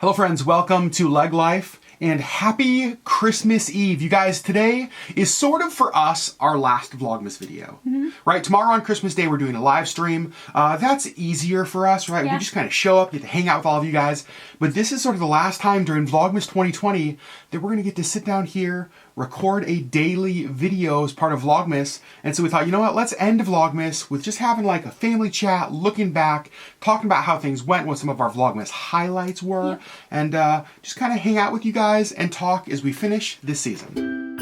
Hello friends, welcome to LeggLife and happy Christmas Eve. You guys, today is sort of for us our last Vlogmas video, right? Tomorrow on Christmas Day, we're doing a live stream. That's easier for us, right? Yeah. We just kind of show up, get to hang out with all of you guys. But this is sort of the last time during Vlogmas 2020 that we're gonna get to sit down here, record a daily video as part of Vlogmas. And so we thought, you know what, let's end Vlogmas with just having like a family chat, looking back, talking about how things went, what some of our Vlogmas highlights were, and just kind of hang out with you guys and talk as we finish this season.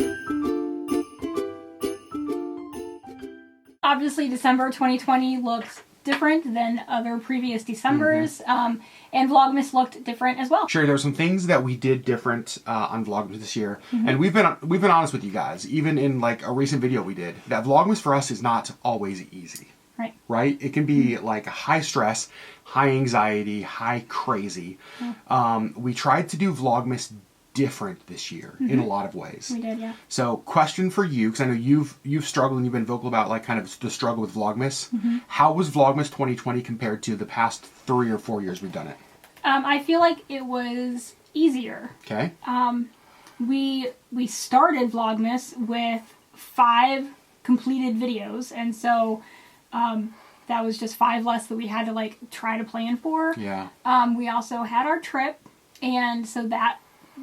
Obviously, December 2020 looked different than other previous Decembers, and Vlogmas looked different as well. Sure, there were some things that we did different on Vlogmas this year, and we've been honest with you guys, even in like a recent video we did, that Vlogmas for us is not always easy. Right? It can be like high stress, high anxiety, high crazy. We tried to do Vlogmas different this year in a lot of ways. We did, yeah. So, question for you, because I know you've struggled and you've been vocal about like kind of the struggle with Vlogmas. How was Vlogmas 2020 compared to the past 3 or 4 years we've done it? I feel like it was easier. Okay. We started Vlogmas with 5 completed videos, and so that was just 5 less that we had to like try to plan for. Yeah. We also had our trip, and so that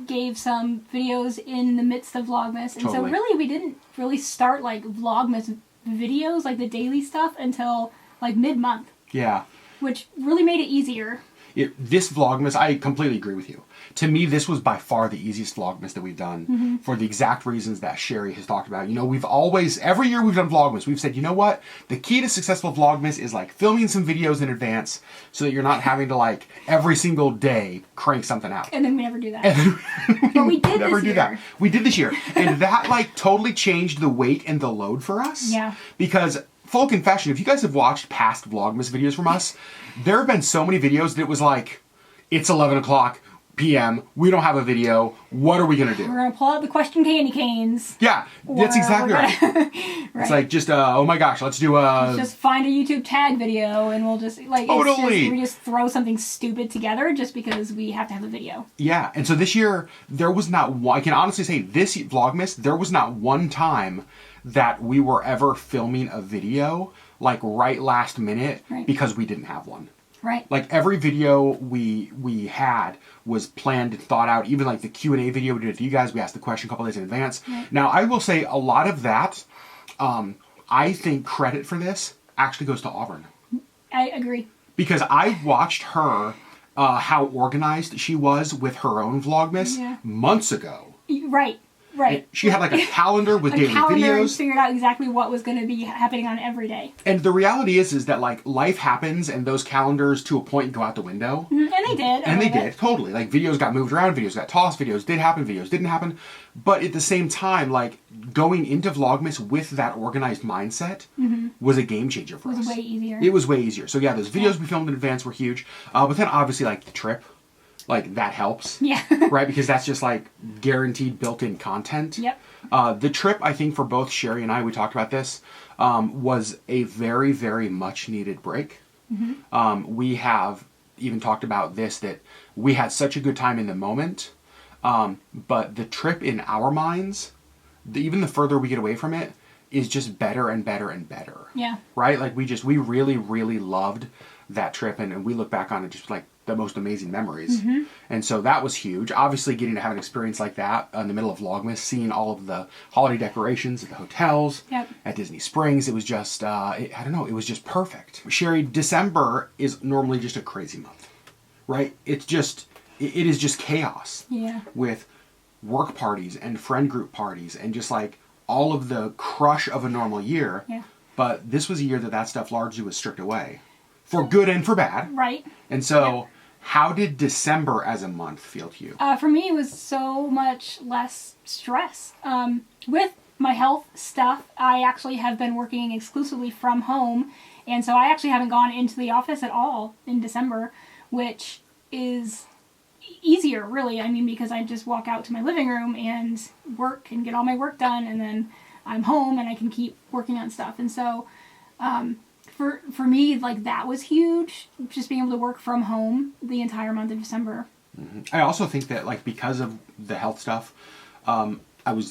gave some videos in the midst of Vlogmas. And so really we didn't really start like Vlogmas videos, like the daily stuff, until like mid-month. Yeah. Which really made it easier. This Vlogmas, I completely agree with you. To me, this was by far the easiest Vlogmas that we've done for the exact reasons that Sherri has talked about. You know, we've always, every year we've done Vlogmas, we've said, you know what? The key to successful Vlogmas is like filming some videos in advance so that you're not having to like every single day crank something out. And then we never do that. But we did never this do year. that. We did this year. And that like totally changed the weight and the load for us. Yeah. Because full confession, if you guys have watched past Vlogmas videos from us, there have been so many videos that it was like, it's 11 o'clock p.m. We don't have a video. What are we going to do? We're going to pull out the question candy canes. Yeah, that's exactly right. Right. It's like just, oh my gosh, let's do a... Let's just find a YouTube tag video and we'll just, like, Totally. we just throw something stupid together just because we have to have a video. Yeah, and so this year, there was not one... I can honestly say, this Vlogmas, there was not one time that we were ever filming a video, like, right last minute because we didn't have one. Right. Like every video we had was planned and thought out. Even like the Q&A video we did with you guys, we asked the question a couple days in advance. Right. Now I will say a lot of that, I think credit for this actually goes to Auburn. I agree. Because I watched her, how organized she was with her own Vlogmas months ago. Right. Right. She had like a calendar with daily videos. And figured out exactly what was going to be happening on every day. And the reality is that like life happens and those calendars to a point go out the window. And they did. And they did, totally. Like videos got moved around, videos got tossed, videos did happen, videos didn't happen. But at the same time, like going into Vlogmas with that organized mindset was a game changer for us. It was way easier. It was way easier. So yeah, those videos we filmed in advance were huge. But then obviously like the trip. Like, that helps. Yeah. Right? Because that's just, like, guaranteed built-in content. Yep. The trip, I think, for both Sherri and I, we talked about this, was a very, very much-needed break. We have even talked about this, that we had such a good time in the moment, but the trip in our minds, even the further we get away from it, is just better and better and better. Yeah. Right? Like, we really, really loved that trip, and we look back on it just, like, the most amazing memories. And so that was huge. Obviously getting to have an experience like that in the middle of Vlogmas, seeing all of the holiday decorations at the hotels, at Disney Springs, it was just, I don't know, it was just perfect. Sherri, December is normally just a crazy month, right? It's just, it is just chaos. Yeah. With work parties and friend group parties and just like all of the crush of a normal year. Yeah. But this was a year that stuff largely was stripped away. For good and for bad. Right. And so, how did December as a month feel to you? For me, it was so much less stress. With my health stuff, I actually have been working exclusively from home, and so I actually haven't gone into the office at all in December, which is easier, really. I mean, because I just walk out to my living room and work and get all my work done, and then I'm home and I can keep working on stuff. And so, for me, like, that was huge, just being able to work from home the entire month of December. I also think that, like, because of the health stuff, I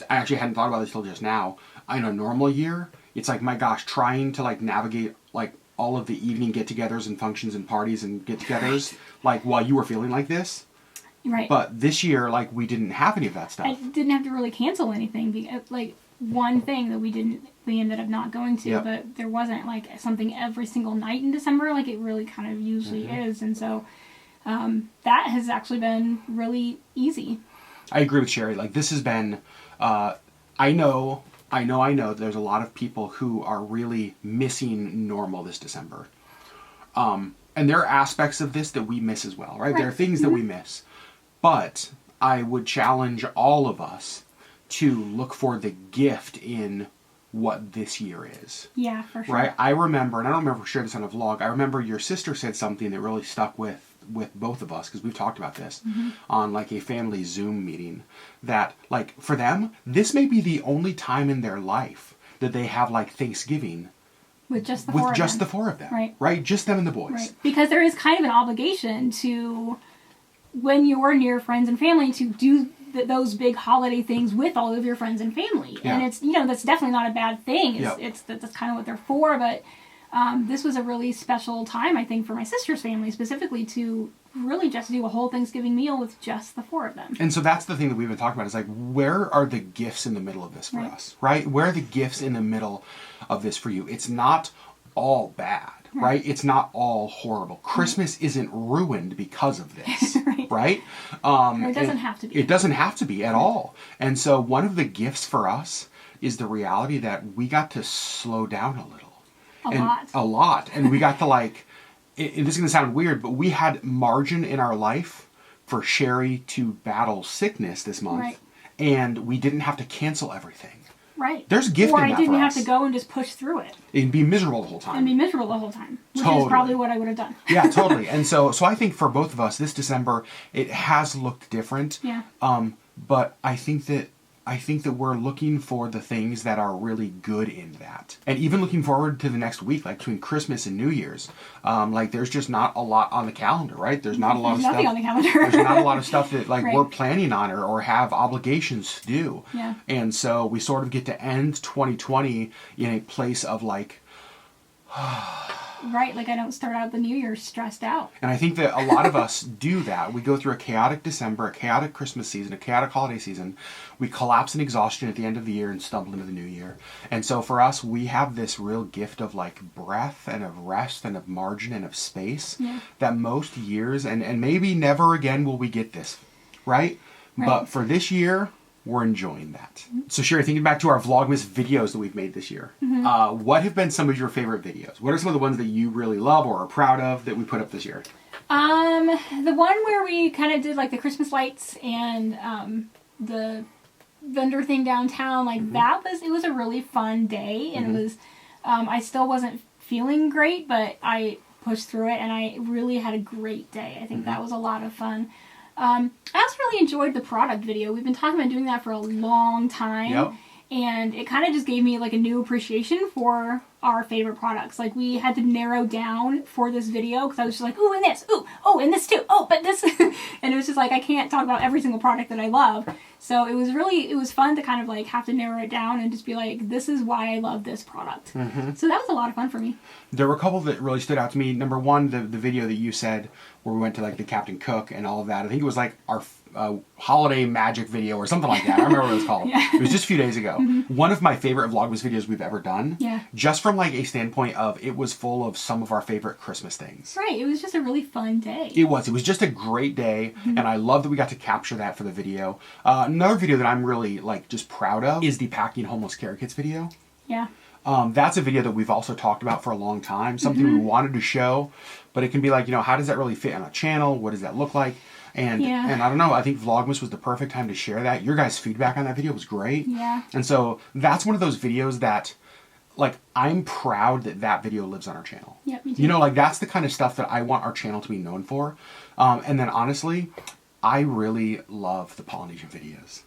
actually hadn't thought about this till just now. In a normal year, it's like, my gosh, trying to, like, navigate, like, all of the evening get-togethers and functions and parties and get-togethers, like, while you were feeling like this. Right. But this year, like, we didn't have any of that stuff. I didn't have to really cancel anything. Like, one thing that we ended up not going to, but there wasn't, like, something every single night in December like it really kind of usually is. And so that has actually been really easy. I agree with Sherri. Like, this has been, I know there's a lot of people who are really missing normal this December. And there are aspects of this that we miss as well, right? There are things that we miss. But I would challenge all of us to look for the gift in what this year is. Yeah, for sure. Right? I remember, and I don't remember if we shared this on a vlog, I remember your sister said something that really stuck with both of us, because we've talked about this on, like, a family Zoom meeting, that, like, for them, this may be the only time in their life that they have, like, Thanksgiving with just the four of them. Right. Just them and the boys. Right. Because there is kind of an obligation to, when you're near friends and family, to do those big holiday things with all of your friends and family. Yeah. And it's, that's definitely not a bad thing. That's kind of what they're for. But this was a really special time, I think, for my sister's family specifically, to really just do a whole Thanksgiving meal with just the four of them. And so that's the thing that we've been talking about, is like, where are the gifts in the middle of this for us, right? Where are the gifts in the middle of this for you? It's not all bad, right? It's not all horrible. Christmas isn't ruined because of this, right? Or it doesn't have to be. It doesn't have to be at all. And so one of the gifts for us is the reality that we got to slow down a little. A lot. And we got to, like, this is going to sound weird, but we had margin in our life for Sherri to battle sickness this month. Right. And we didn't have to cancel everything. Right. There's a gift in that for us. Or I didn't have to go and just push through it. And be miserable the whole time. Which is probably what I would have done. Yeah, totally. And so I think for both of us, this December, it has looked different. Yeah. But I think that we're looking for the things that are really good in that. And even looking forward to the next week, like between Christmas and New Year's, like, there's just not a lot on the calendar, right? There's not a lot of stuff. Nothing on the calendar. There's not a lot of stuff that, like, we're planning on or have obligations to do. Yeah. And so we sort of get to end 2020 in a place of, like, Right, like I don't start out the new year stressed out. And I think that a lot of us do that. We go through a chaotic December, a chaotic Christmas season, a chaotic holiday season. We collapse in exhaustion at the end of the year and stumble into the new year. And so for us, we have this real gift of, like, breath and of rest and of margin and of space that most years, and maybe never again will we get this, right? But for this year, we're enjoying that. So Sherri, thinking back to our Vlogmas videos that we've made this year, what have been some of your favorite videos? What are some of the ones that you really love or are proud of that we put up this year? The one where we kind of did, like, the Christmas lights and the vendor thing downtown, like, it was a really fun day, and it was, I still wasn't feeling great, but I pushed through it, and I really had a great day. I think that was a lot of fun. I also really enjoyed the product video. We've been talking about doing that for a long time. And it kind of just gave me, like, a new appreciation for our favorite products. Like, we had to narrow down for this video because I was just like, ooh, and this, ooh, oh, and this too, oh, but this. And it was just like, I can't talk about every single product that I love. So it was fun to kind of, like, have to narrow it down and just be like, this is why I love this product. So that was a lot of fun for me. There were a couple that really stood out to me. Number one, the video that you said where we went to, like, the Captain Cook and all of that. I think it was, like, our holiday magic video or something like that. I remember what it was called. It was just a few days ago. One of my favorite Vlogmas videos we've ever done. Just from, like, a standpoint of it was full of some of our favorite Christmas things. Right. It was just a really fun day. It was just a great day, and I love that we got to capture that for the video. Another video that I'm really, like, just proud of is the Packing Homeless Care Kits video. That's a video that we've also talked about for a long time, something we wanted to show, but it can be like, how does that really fit on a channel? What does that look like? And I don't know, I think Vlogmas was the perfect time to share that. Your guys' feedback on that video was great. And so that's one of those videos that, like, I'm proud that video lives on our channel. Me too. Like, that's the kind of stuff that I want our channel to be known for. And then honestly, I really love the Polynesian videos.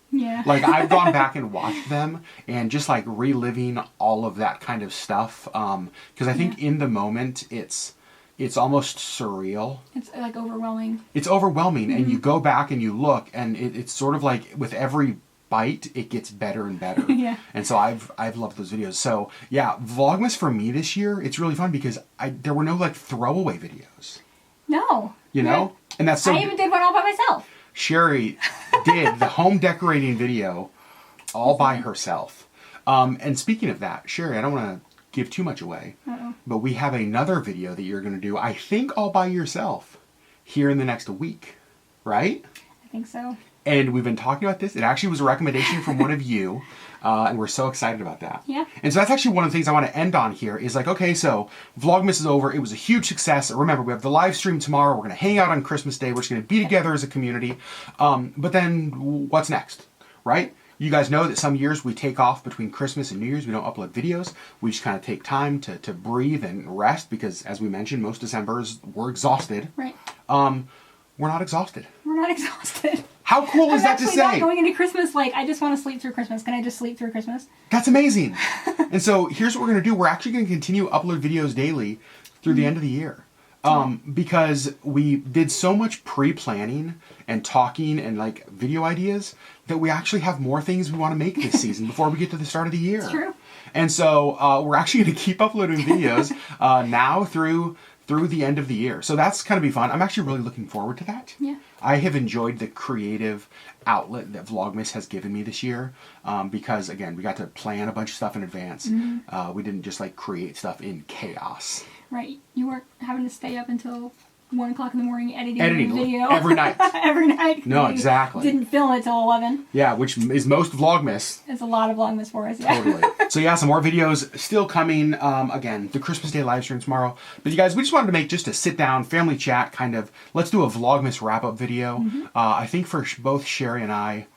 Like, I've gone back and watched them and just, like, reliving all of that kind of stuff. Because I think in the moment, it's it's almost surreal. It's like overwhelming. It's overwhelming, and you go back and you look, and it's sort of like with every bite, it gets better and better. Yeah. And so I've loved those videos. So yeah, Vlogmas for me this year, it's really fun because there were no like throwaway videos. No. You know? And that's so. I even did one all by myself. Sherri did the home decorating video all by herself. And speaking of that, Sherri, I don't want to give too much away, but we have another video that you're going to do, I think all by yourself, here in the next week, right? I think so. And we've been talking about this. It actually was a recommendation from one of you, and we're so excited about that. Yeah. And so that's actually one of the things I want to end on here is like, okay, so Vlogmas is over. It was a huge success. Remember, we have the live stream tomorrow. We're going to hang out on Christmas Day. We're just going to be together as a community. But then what's next, right? You guys know that some years we take off between Christmas and New Year's. We don't upload videos. We just kind of take time to breathe and rest because, as we mentioned, most Decembers we're exhausted. Right. We're not exhausted. We're not exhausted. How cool is that to say? I'm actually not going into Christmas like, I just want to sleep through Christmas. Can I just sleep through Christmas? That's amazing. And so here's what we're going to do. We're actually going to continue to upload videos daily through the end of the year. Because we did so much pre-planning and talking and like video ideas that we actually have more things we want to make this season before we get to the start of the year. It's true. And so we're actually going to keep uploading videos now through the end of the year. So that's going to be fun. I'm actually really looking forward to that. Yeah. I have enjoyed the creative outlet that Vlogmas has given me this year because, again, we got to plan a bunch of stuff in advance. We didn't just like create stuff in chaos. Right. You weren't having to stay up until 1 o'clock in the morning editing the video. Every night. Every night. No, exactly. Didn't film it till 11. Yeah, which is most Vlogmas. It's a lot of Vlogmas for us. Yeah. Totally. So yeah, some more videos still coming. Again, the Christmas Day live stream tomorrow. But you guys, we just wanted to make just a sit down family chat kind of. Let's do a Vlogmas wrap up video. I think for both Sherri and I,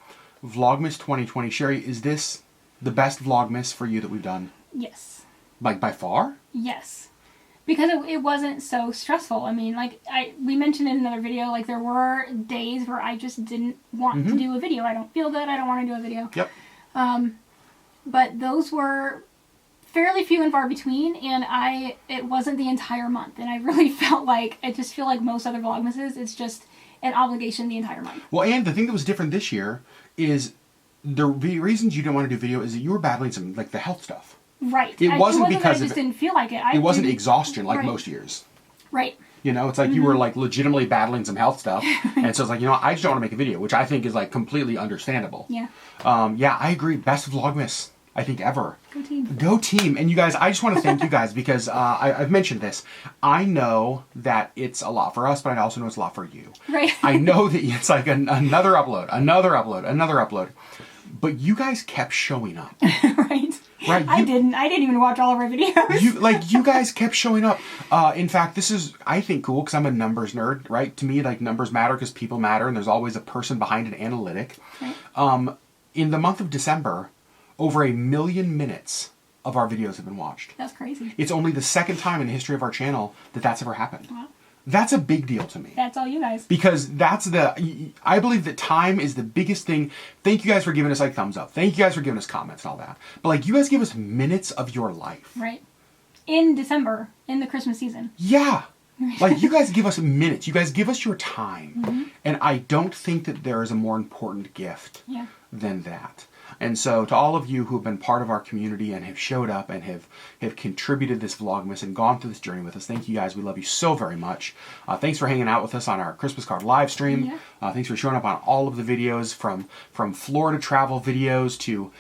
Vlogmas 2020. Sherri, is this the best Vlogmas for you that we've done? Yes. Like by far? Yes. Because it wasn't so stressful. I mean, like we mentioned in another video, like there were days where I just didn't want to do a video. I don't feel good. I don't want to do a video. Yep. But those were fairly few and far between, and it wasn't the entire month. And I really felt like, I just feel like most other Vlogmases, it's just an obligation the entire month. Well, and the thing that was different this year is the reasons you didn't want to do video is that you were battling some, like the health stuff. Right. It wasn't because I just didn't feel like it. It wasn't exhaustion like most years. Right. You know, it's like you were like legitimately battling some health stuff. And so it's like, you know, I just don't want to make a video, which I think is like completely understandable. Yeah. Yeah, I agree. Best Vlogmas, I think, ever. Go team. Go team. And you guys, I just want to thank you guys because I've mentioned this. I know that it's a lot for us, but I also know it's a lot for you. Right. I know that it's like another upload. But you guys kept showing up. Right. Right. I didn't even watch all of our videos. You guys kept showing up. In fact, this is, I think, cool because I'm a numbers nerd, right? To me, like, numbers matter because people matter, and there's always a person behind an analytic. Right. In the month of December, over 1 million minutes of our videos have been watched. That's crazy. It's only the second time in the history of our channel that that's ever happened. Wow. That's a big deal to me. That's all you guys. Because I believe that time is the biggest thing. Thank you guys for giving us like thumbs up. Thank you guys for giving us comments and all that. But like you guys give us minutes of your life. Right. In December, in the Christmas season. Yeah. Like you guys give us minutes. You guys give us your time. And I don't think that there is a more important gift than that. And so to all of you who have been part of our community and have showed up and have contributed this Vlogmas and gone through this journey with us, thank you guys. We love you so very much. Thanks for hanging out with us on our Christmas card live stream. Yeah. Thanks for showing up on all of the videos from Florida travel videos to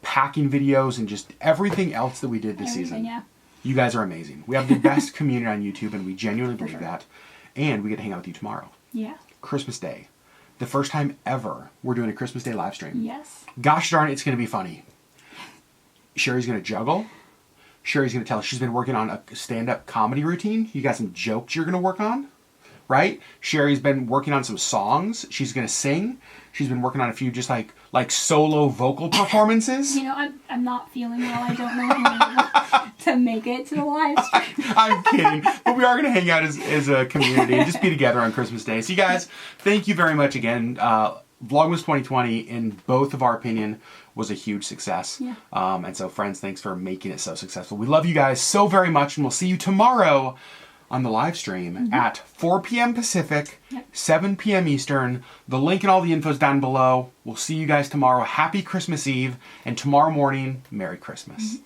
packing videos and just everything else that we did this season. Yeah. You guys are amazing. We have the best community on YouTube and we genuinely believe that. And we get to hang out with you tomorrow. Yeah. Christmas Day. The first time ever we're doing a Christmas Day live stream. Yes. Gosh darn it, it's going to be funny. Sherri's going to juggle. Sherri's going to tell us she's been working on a stand-up comedy routine. You got some jokes you're going to work on, right? Sherri's been working on some songs. She's going to sing. She's been working on a few just like solo vocal performances. You know, I'm not feeling well. I don't know if I'm able to make it to the live stream. I'm kidding. But we are going to hang out as a community and just be together on Christmas Day. So you guys, thank you very much again. Vlogmas 2020, in both of our opinion, was a huge success. Yeah. And so, friends, thanks for making it so successful. We love you guys so very much, and we'll see you tomorrow on the live stream at 4 p.m. Pacific, 7 p.m. Eastern. The link and all the info is down below. We'll see you guys tomorrow. Happy Christmas Eve, and tomorrow morning, Merry Christmas.